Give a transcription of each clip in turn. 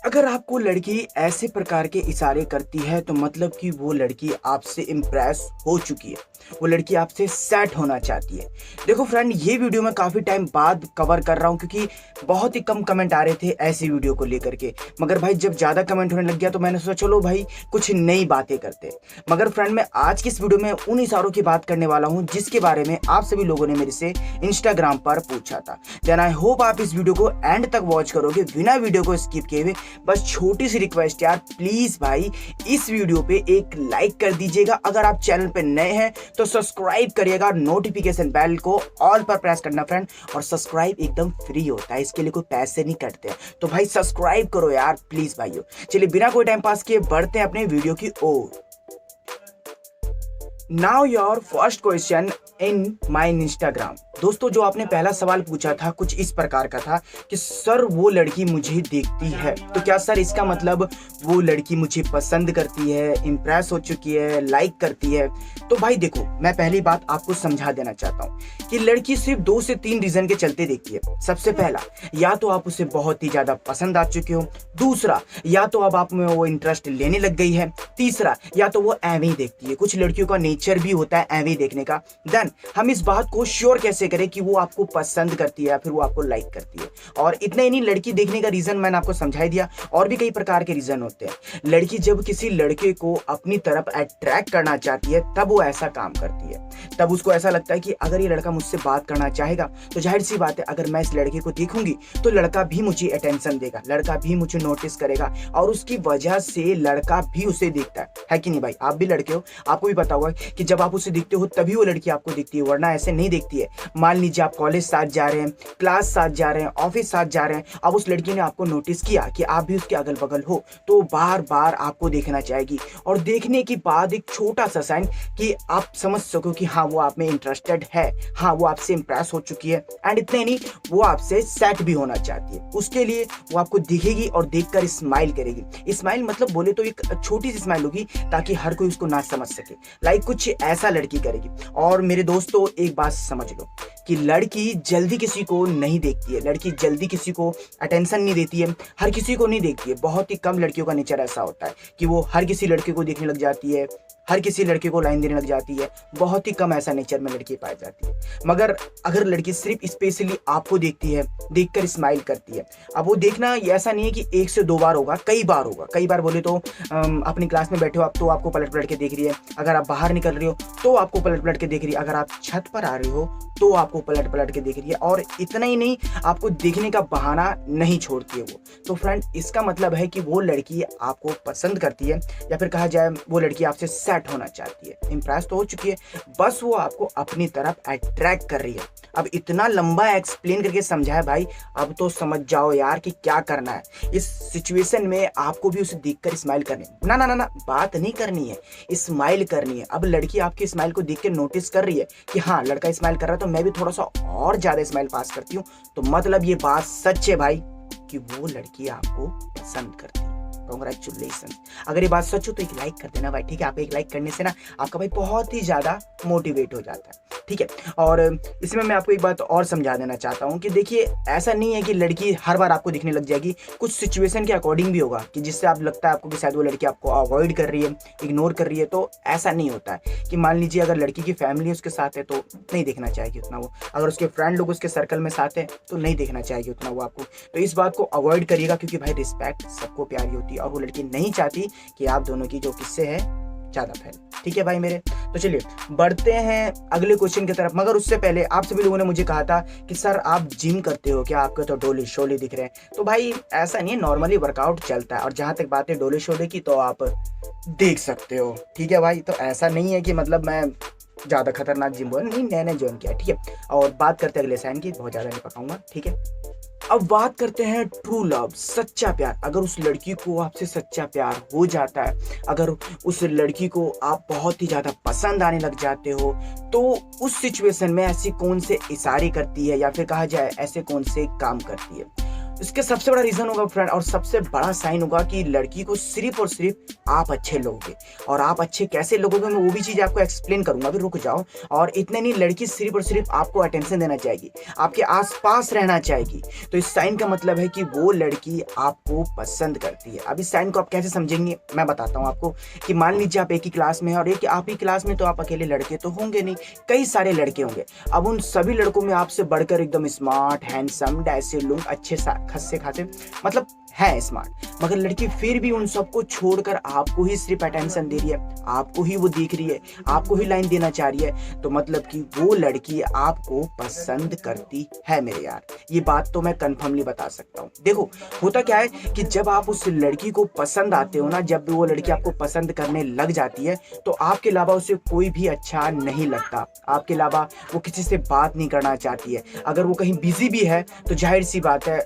अगर आपको लड़की ऐसे प्रकार के इशारे करती है तो मतलब कि वो लड़की आपसे इम्प्रेस हो चुकी है, वो लड़की आपसे सेट होना चाहती है। देखो फ्रेंड, ये वीडियो मैं काफ़ी टाइम बाद कवर कर रहा हूँ क्योंकि बहुत ही कम कमेंट आ रहे थे ऐसी वीडियो को लेकर के। मगर भाई जब ज़्यादा कमेंट होने लग गया तो मैंने सोचा चलो भाई कुछ नई बातें करते हैं। मगर फ्रेंड, मैं आज की इस वीडियो में उन इशारों की बात करने वाला हूँ जिसके बारे में आप सभी लोगों ने मेरे से इंस्टाग्राम पर पूछा था। देन आई होप आप इस वीडियो को एंड तक वॉच करोगे बिना वीडियो को स्किप किए हुए। बस छोटी सी रिक्वेस्ट यार, प्लीज भाई इस वीडियो पे एक लाइक कर दीजिएगा। अगर आप चैनल पे नए हैं तो सब्सक्राइब करिएगा, नोटिफिकेशन बेल को ऑल पर प्रेस करना फ्रेंड। और सब्सक्राइब एकदम फ्री होता है, इसके लिए कोई पैसे नहीं कटते, तो भाई सब्सक्राइब करो यार प्लीज भाइयों। चलिए बिना कोई टाइम पास किए बढ़ते हैं अपने वीडियो की ओर। Now your first question in my Instagram. दोस्तों, जो आपने पहला सवाल पूछा था कुछ इस प्रकार का था कि सर वो लड़की मुझे देखती है, तो क्या सर इसका मतलब वो लड़की मुझे पसंद करती है, इम्प्रेस हो चुकी है, लाइक करती है? तो भाई देखो, मैं पहली बात आपको समझा देना चाहता हूँ कि लड़की सिर्फ 2 से 3 रीजन के चलते देखती है। सबसे पहला, या तो आप उसे बहुत ही ज्यादा पसंद आ चुके हो। दूसरा, या तो अब आप में वो इंटरेस्ट लेने लग गई है। तीसरा, या तो वो एवे ही देखती है। कुछ लड़कियों का नेचर भी होता है एवे देखने का। देन हम इस बात को श्योर कैसे करें कि वो आपको पसंद करती है या फिर वो आपको लाइक करती है? और इतना ही नहीं, लड़की देखने का रीजन मैंने आपको समझा ही दिया, और भी कई प्रकार के रीजन होते हैं। लड़की जब किसी लड़के को अपनी तरफ अट्रैक्ट करना चाहती है तब वो ऐसा काम करती है। तब उसको ऐसा लगता है कि अगर ये लड़का मुझसे बात करना चाहेगा तो जाहिर सी बात है अगर मैं इस लड़के को देखूंगी तो लड़का भी मुझे अटेंशन देगा, लड़का भी मुझे नोटिस करेगा, और उसकी वजह से लड़का भी उसे देखता है कि नहीं भाई? आप भी लड़के हो, आपको भी पता होगा कि जब आप उसे देखते हो तभी वो लड़की आपको दिखती है, वरना ऐसे नहीं देखती है। मान लीजिए आप कॉलेज साथ जा रहे हैं, क्लास साथ जा रहे हैं, ऑफिस साथ जा रहे हैं, अब उस लड़की ने आपको नोटिस किया कि आप भी उसके अगल बगल हो, तो बार बार आपको देखना चाहेगी। और देखने के बाद एक छोटा सा साइन कि आप समझ सको कि हाँ वो आप में इंटरेस्टेड है, हाँ वो आपसे इंप्रेस हो चुकी है। एंड इतने नहीं, वो आपसे सेट भी होना चाहती है। उसके लिए वो आपको दिखेगी और देखकर स्माइल करेगी। स्माइल मतलब बोले तो एक छोटी सी स्माइल होगी ताकि हर कोई उसको ना समझ सके, लाइक कुछ ऐसा लड़की करेगी। और मेरे दोस्तों एक बात समझ लो कि लड़की जल्दी किसी को नहीं देखती है, लड़की जल्दी किसी को अटेंशन नहीं देती है, हर किसी को नहीं देखती है। बहुत ही कम लड़कियों का नेचर ऐसा होता है कि वो हर किसी लड़के को देखने लग जाती है, हर किसी लड़के को लाइन देने लग जाती है। बहुत ही कम ऐसा नेचर में लड़की पाई जाती है। मगर अगर लड़की सिर्फ स्पेशली आपको देखती है, देखकर स्माइल करती है, अब वो देखना ऐसा नहीं है कि 1 से 2 बार होगा, कई बार होगा। कई बार बोले तो अपनी क्लास में बैठे हो आप तो आपको पलट पलट के देख रही है, अगर आप बाहर निकल रही हो तो आपको पलट पलट के देख रही है, अगर आप छत पर आ रही हो तो आपको पलट पलट के देख रही है। और इतना ही नहीं, आपको देखने का बहाना नहीं छोड़ती है वो। तो फ्रेंड, इसका मतलब है कि वो लड़की आपको पसंद करती है, या फिर कहा जाए वो लड़की आपसे सेट होना चाहती है, इंप्रेस तो हो चुकी है, बस वो आपको अपनी तरफ अट्रैक्ट कर रही है। अब इतना लंबा एक्सप्लेन करके समझाया भाई, अब तो समझ जाओ यार कि क्या करना है। इस सिचुएशन में आपको भी उसे देखकर स्माइल करनी है। ना ना ना ना, बात नहीं करनी है, स्माइल करनी है। अब लड़की आपकी स्माइल को देख के नोटिस कर रही है कि हाँ लड़का स्माइल कर रहा है तो मैं भी थोड़ा सा और ज्यादा स्माइल पास करती हूँ, तो मतलब ये बात सच है भाई कि वो लड़की आपको पसंद करती है। कांग्रेचुलेशन। अगर ये बात सच हो तो एक लाइक कर देना भाई, ठीक है? आप एक लाइक करने से ना आपका भाई बहुत ही ज्यादा मोटिवेट हो जाता है, ठीक है? और इसमें मैं आपको एक बात और समझा देना चाहता हूँ कि देखिए, ऐसा नहीं है कि लड़की हर बार आपको दिखने लग जाएगी। कुछ सिचुएशन के अकॉर्डिंग भी होगा कि जिससे आप लगता है आपको कि शायद वो लड़की आपको अवॉइड कर रही है, इग्नोर कर रही है। तो ऐसा नहीं होता है कि मान लीजिए अगर लड़की की फैमिली उसके साथ है तो नहीं देखना चाहेगी उतना वो, अगर उसके फ्रेंड लोग उसके सर्कल में साथ है तो नहीं देखना चाहेगी उतना वो आपको। तो इस बात को अवॉइड करिएगा, क्योंकि भाई रिस्पेक्ट सबको प्यारी होती है और वो लड़की नहीं चाहती कि आप दोनों की जो किस्से है ज्यादा फैले, ठीक है भाई मेरे? तो चलिए बढ़ते हैं अगले क्वेश्चन की तरफ। मगर उससे पहले आप सभी लोगों ने मुझे कहा था कि सर आप जिम करते हो क्या, आपके तो डोले शोले दिख रहे हैं। तो भाई ऐसा नहीं है, नॉर्मली वर्कआउट चलता है। और जहां तक बात है डोले शोले की, तो आप देख सकते हो, ठीक है भाई? तो ऐसा नहीं है कि मतलब मैं ज्यादा खतरनाक जिम बोल नहीं, नया ज्वाइन किया, ठीक है? और बात करते हैं अगले साइन की, बहुत ज्यादा नहीं पकाऊंगा, ठीक है? अब बात करते हैं ट्रू लव, सच्चा प्यार। अगर उस लड़की को आपसे सच्चा प्यार हो जाता है, अगर उस लड़की को आप बहुत ही ज्यादा पसंद आने लग जाते हो, तो उस सिचुएशन में ऐसे कौन से इशारे करती है, या फिर कहा जाए ऐसे कौन से काम करती है? इसके सबसे बड़ा रीजन होगा फ्रेंड और सबसे बड़ा साइन होगा कि लड़की को सिर्फ और सिर्फ आप अच्छे लोगे। और आप अच्छे कैसे लोगोगे मैं वो भी चीज़ आपको एक्सप्लेन करूंगा, अभी रुक जाओ। और इतने नहीं, लड़की सिर्फ और सिर्फ आपको अटेंशन देना चाहेगी, आपके आसपास रहना चाहेगी। तो इस साइन का मतलब है कि वो लड़की आपको पसंद करती है। अब इस साइन को आप कैसे समझेंगे मैं बताता हूँ आपको। कि मान लीजिए आप एक ही क्लास में हैं और एक आप ही क्लास में, तो आप अकेले लड़के तो होंगे नहीं, कई सारे लड़के होंगे। अब उन सभी लड़कों में आपसे बढ़कर एकदम स्मार्ट, हैंडसम, डैसे लुक, अच्छे खस्से खासे, मतलब है स्मार्ट, मगर लड़की फिर भी उन सबको छोड़कर आपको ही सिर्फ अटेंशन दे रही है, आपको ही वो देख रही है, आपको ही लाइन देना चाह रही है। तो मतलब कि वो लड़की आपको पसंद करती है मेरे यार, ये बात तो मैं कन्फर्मली बता सकता हूँ। देखो होता क्या है कि जब आप उस लड़की को पसंद आते हो ना, जब वो लड़की आपको पसंद करने लग जाती है, तो आपके अलावा उसे कोई भी अच्छा नहीं लगता, आपके अलावा वो किसी से बात नहीं करना चाहती है। अगर वो कहीं बिजी भी है तो जाहिर सी बात है,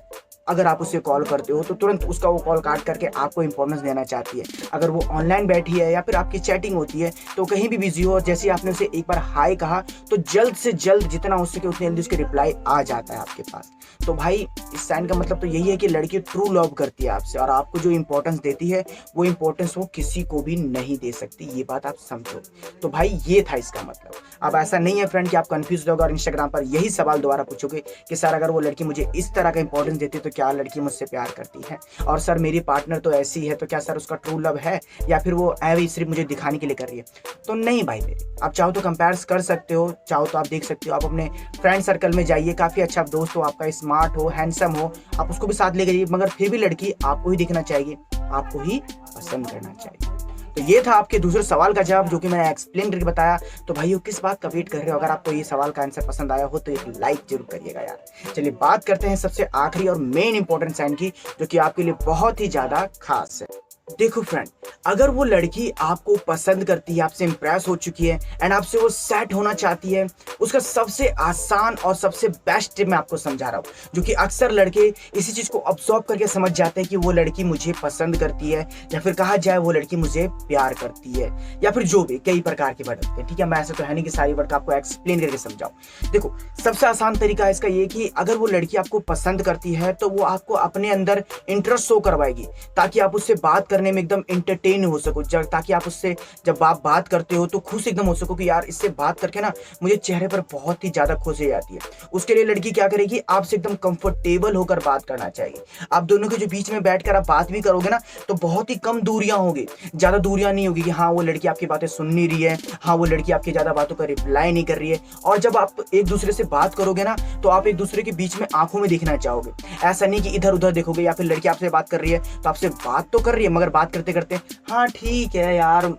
अगर आप उसे कॉल करते हो तो तुरंत उसका वो कॉल काट करके आपको इंपॉर्टेंस देना चाहती है। अगर वो ऑनलाइन बैठी है या फिर आपकी चैटिंग होती है तो कहीं भी बिजी हो और जैसे आपने उसे एक बार हाय कहा तो जल्द से जल्द जितना हो सके उतनी जल्दी उसके रिप्लाई आ जाता है आपके पास। तो भाई इस साइन का मतलब तो यही है कि लड़की ट्रू लव करती है आपसे और आपको जो इंपॉर्टेंस देती है वो इंपॉर्टेंस वो किसी को भी नहीं दे सकती, ये बात आप समझो। तो भाई ये था इसका मतलब। अब ऐसा नहीं है फ्रेंड कि आप कंफ्यूज होगे और इंस्टाग्राम पर यही सवाल दोबारा पूछोगे कि सर अगर वो लड़की मुझे इस तरह का इंपॉर्टेंस देती है तो क्या लड़की मुझसे प्यार करती है, और सर मेरी पार्टनर तो ऐसी है तो क्या सर उसका ट्रू लव है या फिर वो ऐवी सिर्फ मुझे दिखाने के लिए कर रही है। तो नहीं भाई मेरे, आप चाहो तो कंपेयर कर सकते हो, चाहो तो आप देख सकते हो, आप अपने फ्रेंड सर्कल में जाइए, काफ़ी अच्छा दोस्त हो आपका, स्मार्ट हो, हैंडसम हो, आप उसको भी साथ ले जाइए, मगर फिर भी लड़की आपको ही दिखना चाहिए, आपको ही पसंद करना चाहिए। तो ये था आपके दूसरे सवाल का जवाब जो कि मैंने एक्सप्लेन करके बताया। तो भाइयों किस बात का वेट कर रहे हो? अगर आपको ये सवाल का आंसर पसंद आया हो तो एक लाइक जरूर करिएगा यार। चलिए बात करते हैं सबसे आखिरी और मेन इंपॉर्टेंट साइन की, जो कि आपके लिए बहुत ही ज्यादा खास है। देखो फ्रेंड, अगर वो लड़की आपको पसंद करती है, आपसे इंप्रेस हो चुकी है एंड आपसे वो सेट होना चाहती है, उसका सबसे आसान और सबसे बेस्ट टिप मैं आपको समझा रहा हूँ, जो कि अक्सर लड़के इसी चीज को ऑब्जर्व करके समझ जाते हैं कि वो लड़की मुझे पसंद करती है, या फिर कहा जाए वो लड़की मुझे प्यार करती है, या फिर जो भी कई प्रकार के वर्ड होते हैं। ठीक है, मैं ऐसा तो है नहीं कि सारी वर्ड आपको एक्सप्लेन करके समझाऊं। देखो सबसे आसान तरीका है इसका ये कि अगर वो लड़की आपको पसंद करती है तो वो आपको अपने अंदर इंटरेस्ट शो करवाएगी, ताकि आप उससे बात करने में एकदम एंटरटेन हो सको, ताकि आप उससे जब आप बात करते हो तो खुश एकदम हो सको कि यार इससे बात करके ना मुझे चेहरे पर बहुत ही ज्यादा खुशी आती है। उसके लिए लड़की क्या करेगी, आपसे एकदम कंफर्टेबल होकर बात करना चाहिए। आप दोनों के जो बीच में बैठकर आप बात भी करोगे ना तो बहुत ही कम दूरियां होगी, ज्यादा दूरियां नहीं होगी कि हाँ वो लड़की आपकी बातें सुन नहीं रही है, हाँ वो लड़की आपकी ज्यादा बातों का रिप्लाई नहीं कर रही है। और जब आप एक दूसरे से बात करोगे ना तो आप एक दूसरे के बीच में आंखों में देखना चाहोगे, ऐसा नहीं कि इधर उधर देखोगे, या फिर लड़की आपसे बात कर रही है तो आपसे बात तो कर रही है मगर बात करते करते हाँ ठीक है यार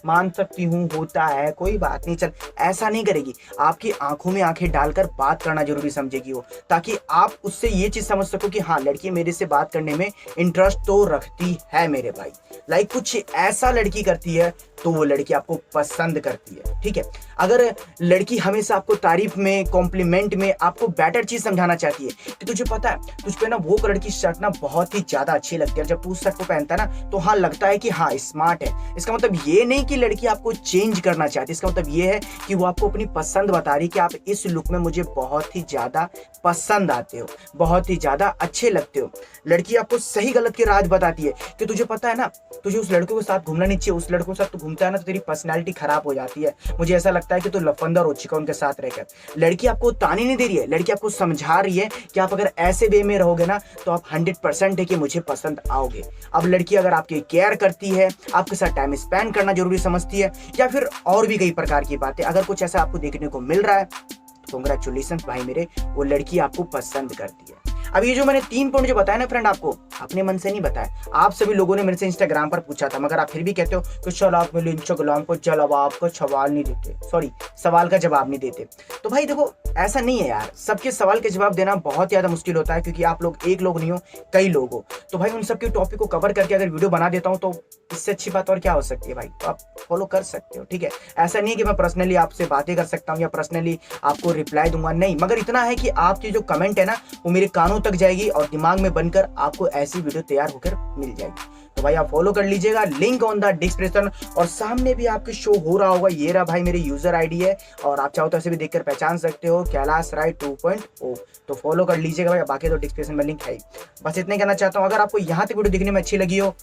मान सकती हूँ, होता है, कोई बात नहीं, चल, ऐसा नहीं करेगी। आपकी आंखों में आंखें डालकर बात करना जरूरी समझेगी वो, ताकि आप उससे ये चीज समझ सको कि हाँ लड़की मेरे से बात करने में इंटरेस्ट तो रखती है मेरे भाई। लाइक कुछ ऐसा लड़की करती है तो वो लड़की आपको पसंद करती है। ठीक है, अगर लड़की हमेशा आपको तारीफ में, कॉम्प्लीमेंट में आपको बेटर चीज समझाना चाहती है कि तुझे पता है तुझ पे ना वो कलर की शर्ट ना बहुत ही ज्यादा अच्छी लगती है, जब तू उस शर्ट को पहनता है ना तो हाँ लगता है कि हाँ स्मार्ट है, इसका मतलब ये नहीं कि लड़की आपको चेंज करना चाहती है, इसका मतलब ये है कि वो आपको अपनी पसंद बता रही कि आप इस लुक में मुझे बहुत ही ज्यादा पसंद आते हो, बहुत ही ज्यादा अच्छे लगते हो। लड़की आपको सही गलत के राज बताती है कि तुझे पता है ना तुझे उस लड़के के साथ घूमना नहीं चाहिए, उस लड़कों के साथ तू घूमता है ना तो तेरी पर्सनैलिटी खराब हो जाती है, मुझे ऐसा लगता है कि तू लफंदर हो चुका उनके साथ रहकर। लड़की आपको ताने नहीं दे रही है, लड़की आपको समझा रही है कि आप अगर ऐसे वे में रहोगे ना तो आप 100% है कि मुझे पसंद आओगे। अब लड़की अगर आपकी केयर करती है, आपके साथ टाइम स्पेंड करना जरूरी समझती है, या फिर और भी कई प्रकार की बातें, अगर कुछ ऐसा आपको देखने को मिल रहा है तो कांग्रेचुलेशन भाई मेरे, वो लड़की आपको पसंद करती है। अब ये जो मैंने 3 पॉइंट जो बताया ना फ्रेंड, आपको अपने मन से नहीं बताया, आप सभी लोगों ने मेरे से इंस्टाग्राम पर पूछा था, मगर आप फिर भी कहते हो कि चल आप मेरे इंस्टाग्राम को जवाब का सवाल नहीं देते, सॉरी सवाल का जवाब नहीं देते। तो भाई देखो ऐसा नहीं है यार, सबके सवाल के जवाब देना बहुत ज्यादा मुश्किल होता है, क्योंकि आप लोग एक लोग नहीं हो, कई लोग हो। तो भाई उन सबके टॉपिक को कवर करके अगर वीडियो बना देता हूँ तो इससे अच्छी बात और क्या हो सकती है भाई, तो आप फॉलो कर सकते हो। ठीक है, ऐसा नहीं है कि मैं पर्सनली आपसे बातें कर सकता हूँ या पर्सनली आपको रिप्लाई दूंगा, नहीं, मगर इतना है कि आपकी जो कमेंट है ना वो मेरे कानों तक जाएगी और दिमाग में बनकर आपको ऐसी वीडियो तैयार होकर मिल जाएगी। तो भाई आप फॉलो कर लीजिएगा, लिंक ऑन द डिस्क्रिप्शन। और सामने भी आपके शो हो रहा होगा, ये रहा भाई मेरी यूजर आईडी है, और आप चाहो तो ऐसे भी देखकर पहचान सकते हो, कैलाश राय 2.0। तो फॉलो कर लीजिएगा भाई, बाकी तो डिस्क्रिप्शन में लिंक है। बस इतने कहना चाहता हूँ। अगर आपको यहाँ तक वीडियो देखने में अच्छी लगी हो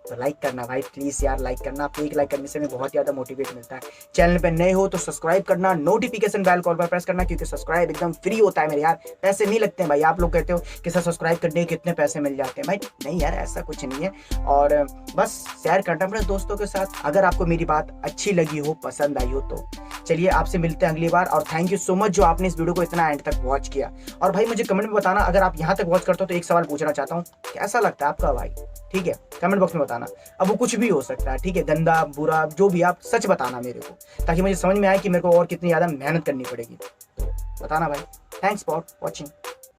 तो लाइक करना भाई, प्लीज यार लाइक करना। आपको एक लाइक करने से हमें बहुत ज्यादा मोटिवेट मिलता है। चैनल पे नए हो तो सब्सक्राइब करना, नोटिफिकेशन बेल कॉल पर प्रेस करना, क्योंकि सब्सक्राइब एकदम फ्री होता है मेरे यार, पैसे नहीं लगते हैं भाई। आप लोग कहते हो कि सर सब्सक्राइब करने के कितने पैसे मिल जाते हैं, भाई नहीं यार ऐसा कुछ नहीं है। और बस शेयर करना अपने दोस्तों के साथ। अगर आपको मेरी बात अच्छी लगी हो, पसंद आई हो, तो चलिए आपसे मिलते हैं अगली बार। और थैंक यू सो मच जो आपने इस वीडियो को इतना एंड तक वॉच किया। और भाई मुझे कमेंट में बताना, अगर आप यहाँ तक वॉच करते हो तो एक सवाल पूछना चाहता हूँ, कैसा लगता है आपका भाई? ठीक है, कमेंट बॉक्स में बताना। अब वो कुछ भी हो सकता है, ठीक है, गंदा बुरा जो भी, आप सच बताना मेरे को, ताकि मुझे समझ में आए कि मेरे को और कितनी ज़्यादा मेहनत करनी पड़ेगी। तो बताना भाई। Thanks for watching.